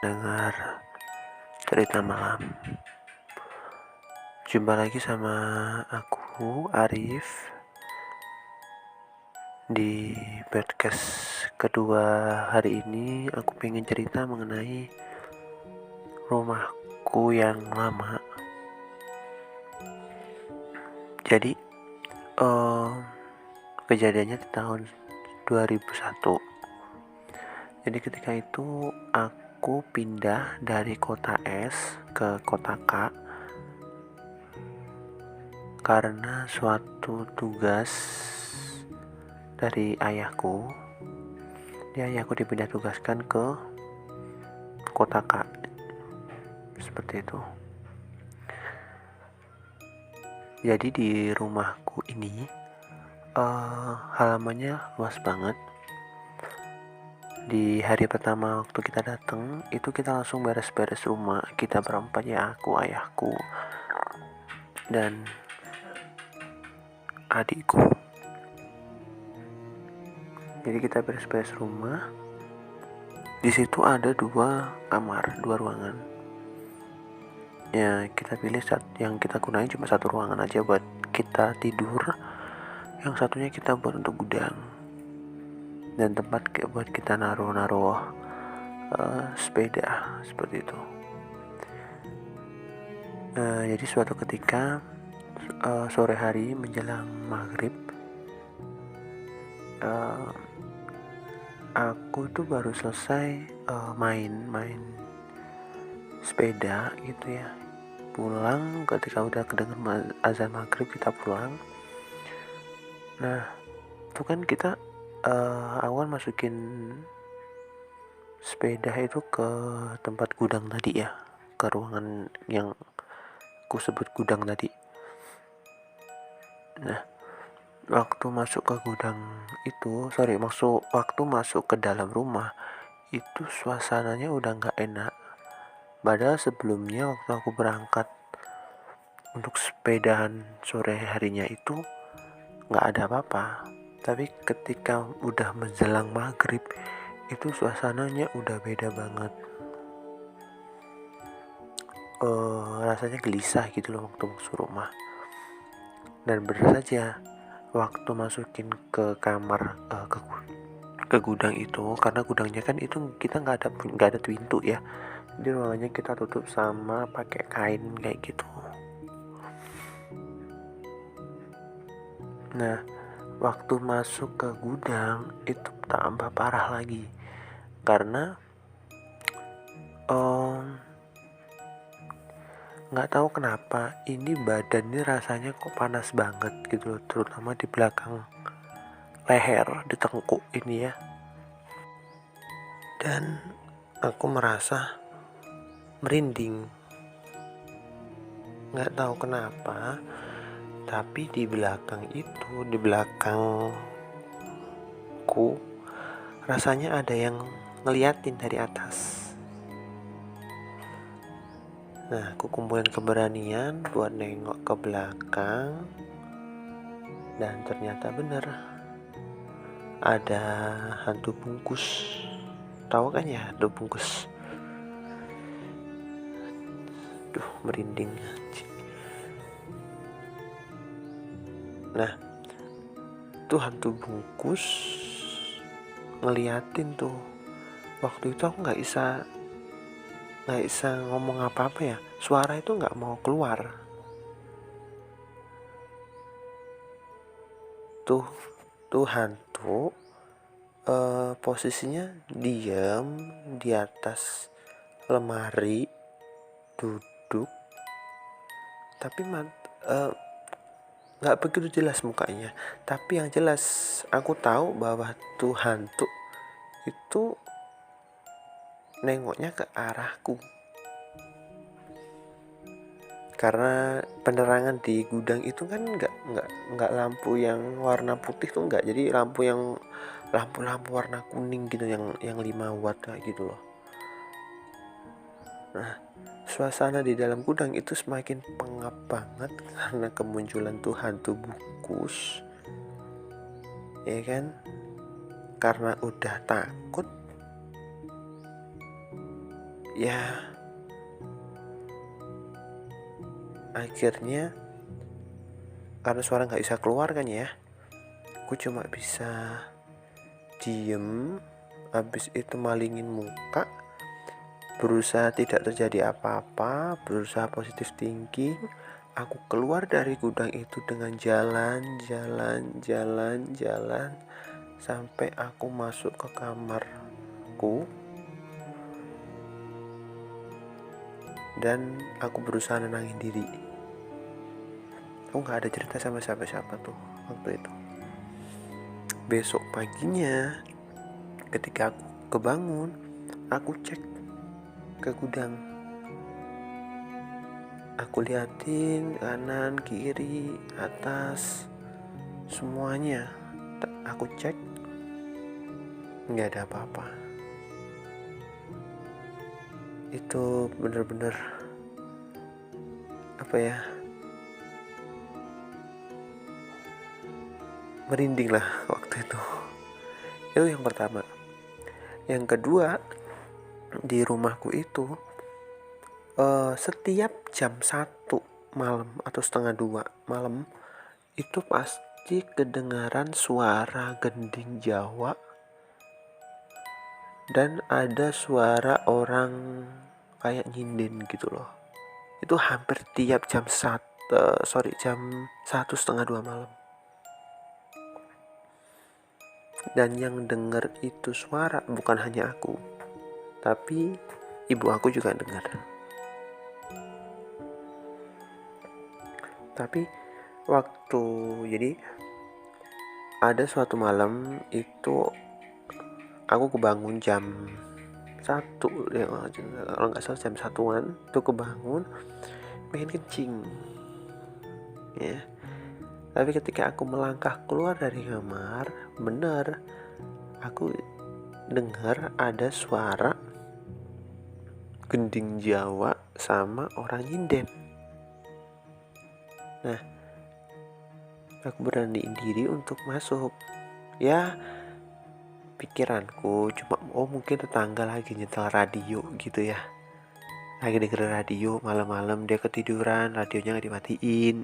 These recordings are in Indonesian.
pendengar cerita malam. Jumpa lagi sama aku, Arif, di podcast kedua hari ini. Aku pengen cerita mengenai rumahku yang lama. Jadi kejadiannya di tahun 2001. Jadi ketika itu aku pindah dari kota S ke kota K karena suatu tugas dari ayahku. Ayahku dipindah tugaskan ke kota K, seperti itu. Jadi di rumahku ini halamannya luas banget. Di hari pertama waktu kita datang itu kita langsung beres-beres rumah. Kita berempat, ya, aku, ayahku, dan adikku. Jadi kita beres-beres rumah. Di situ ada 2 kamar, 2 ruangan. Ya, kita pilih yang kita gunain cuma 1 ruangan aja buat kita tidur. Yang satunya kita buat untuk gudang dan tempat buat kita naruh sepeda, seperti itu. Jadi suatu ketika sore hari menjelang maghrib, aku tuh baru selesai main sepeda gitu ya. Pulang ketika udah kedengar azan maghrib, kita pulang. Nah, itu kan kita awal masukin sepeda itu ke tempat gudang tadi ya, ke ruangan yang aku sebut gudang tadi. Nah, waktu masuk ke gudang itu, waktu masuk ke dalam rumah itu suasananya udah gak enak. Padahal sebelumnya waktu aku berangkat untuk sepedaan sore harinya itu gak ada apa-apa. Tapi ketika udah menjelang maghrib itu suasananya udah beda banget. Rasanya gelisah gitu loh waktu masuk rumah. Dan benar saja, waktu masukin ke kamar ke gudang itu, karena gudangnya kan itu kita nggak ada pintu ya. Jadi ruangannya kita tutup sama pakai kain kayak gitu. Nah, waktu masuk ke gudang itu tambah parah lagi karena nggak tahu kenapa ini badan ini rasanya kok panas banget gitu loh, terutama di belakang leher, di tengkuk ini ya. Dan aku merasa merinding, nggak tahu kenapa, tapi di belakangku rasanya ada yang ngeliatin dari atas. Nah, aku kumpulin keberanian buat nengok ke belakang, dan ternyata bener ada hantu bungkus. Tahu kan ya hantu bungkus? Duh, merinding. Nah, tuh hantu bungkus ngeliatin tuh. Waktu itu aku nggak bisa ngomong apa-apa ya. Suara itu nggak mau keluar. Tuh hantu posisinya diam di atas lemari, duduk, tapi nggak begitu jelas mukanya. Tapi yang jelas aku tahu bahwa tuh hantu itu nengoknya ke arahku. Karena penerangan di gudang itu kan nggak lampu yang warna putih tuh nggak, jadi lampu warna kuning gitu, yang 5 watt kayak gitu loh. Nah, suasana di dalam gudang itu semakin pengap banget karena kemunculan tuh hantu bungkus, ya kan? Karena udah takut, ya akhirnya karena suara nggak bisa keluar kan ya, aku cuma bisa diem, habis itu malingin muka, berusaha tidak terjadi apa-apa, berusaha positif thinking. Aku keluar dari gudang itu dengan jalan sampai aku masuk ke kamarku, dan aku berusaha nenangin diri. Aku nggak ada cerita sama siapa-siapa tuh waktu itu. Besok paginya ketika aku kebangun, aku cek ke gudang. Aku liatin kanan, kiri, atas, semuanya. Aku cek, nggak ada apa-apa. Itu bener-bener apa ya, merinding lah waktu itu. Itu yang pertama. Yang kedua, di rumahku itu setiap jam 1 malam atau setengah 2 malam itu pasti kedengaran suara gending Jawa dan ada suara orang kayak nyinden gitu loh. Itu hampir tiap jam 1 setengah 2 malam. Dan yang denger itu suara bukan hanya aku, tapi ibu aku juga dengar. Tapi waktu jadi ada suatu malam itu aku kebangun jam 1 ya, kalau nggak salah jam 1-an tuh kebangun pengen kencing ya. Tapi ketika aku melangkah keluar dari kamar, bener aku dengar ada suara gending Jawa sama orang nyinden. Nah, aku beraniin diri untuk masuk. Ya, pikiranku cuma mungkin tetangga lagi nyetel radio gitu ya, lagi denger radio malam-malam, dia ketiduran, radionya nggak dimatiin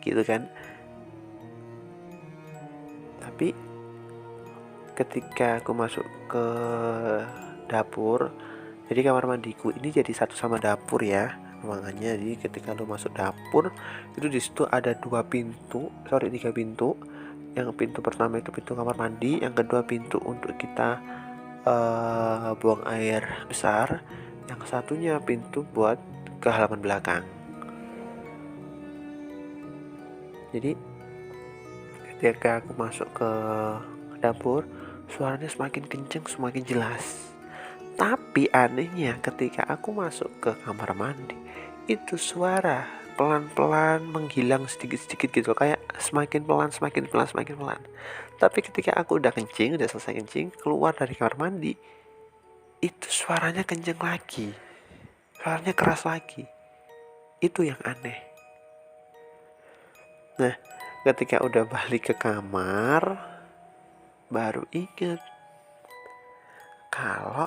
gitu kan. Tapi ketika aku masuk ke dapur, jadi kamar mandiku ini jadi satu sama dapur ya ruangannya. Jadi ketika lu masuk dapur itu di situ ada 3 pintu. Yang pintu pertama itu pintu kamar mandi, yang kedua pintu untuk kita buang air besar, yang satunya pintu buat ke halaman belakang. Jadi ketika aku masuk ke dapur, suaranya semakin kenceng, semakin jelas. Tapi anehnya ketika aku masuk ke kamar mandi, itu suara pelan-pelan menghilang sedikit-sedikit gitu, kayak semakin pelan. Tapi ketika aku udah selesai kencing, keluar dari kamar mandi, itu suaranya kenceng lagi, suaranya keras lagi. Itu yang aneh. Nah, ketika udah balik ke kamar, baru inget kalau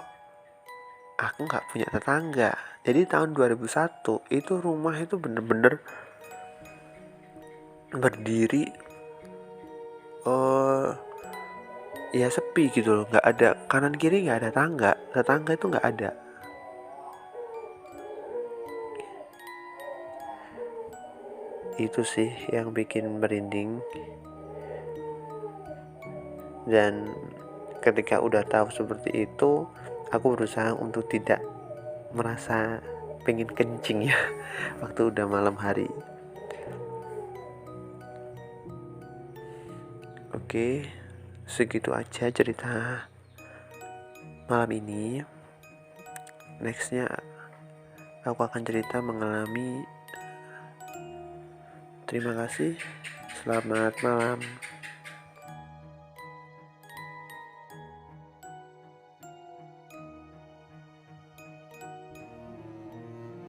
aku nggak punya tetangga. Jadi tahun 2001 itu rumah itu bener-bener berdiri ya sepi gitu loh, nggak ada kanan kiri, nggak ada tetangga itu nggak ada. Itu sih yang bikin merinding. Dan ketika udah tahu seperti itu, aku berusaha untuk tidak merasa pengen kencing ya waktu udah malam hari. Oke, segitu aja cerita malam ini. Nextnya aku akan cerita mengalami. Terima kasih, selamat malam.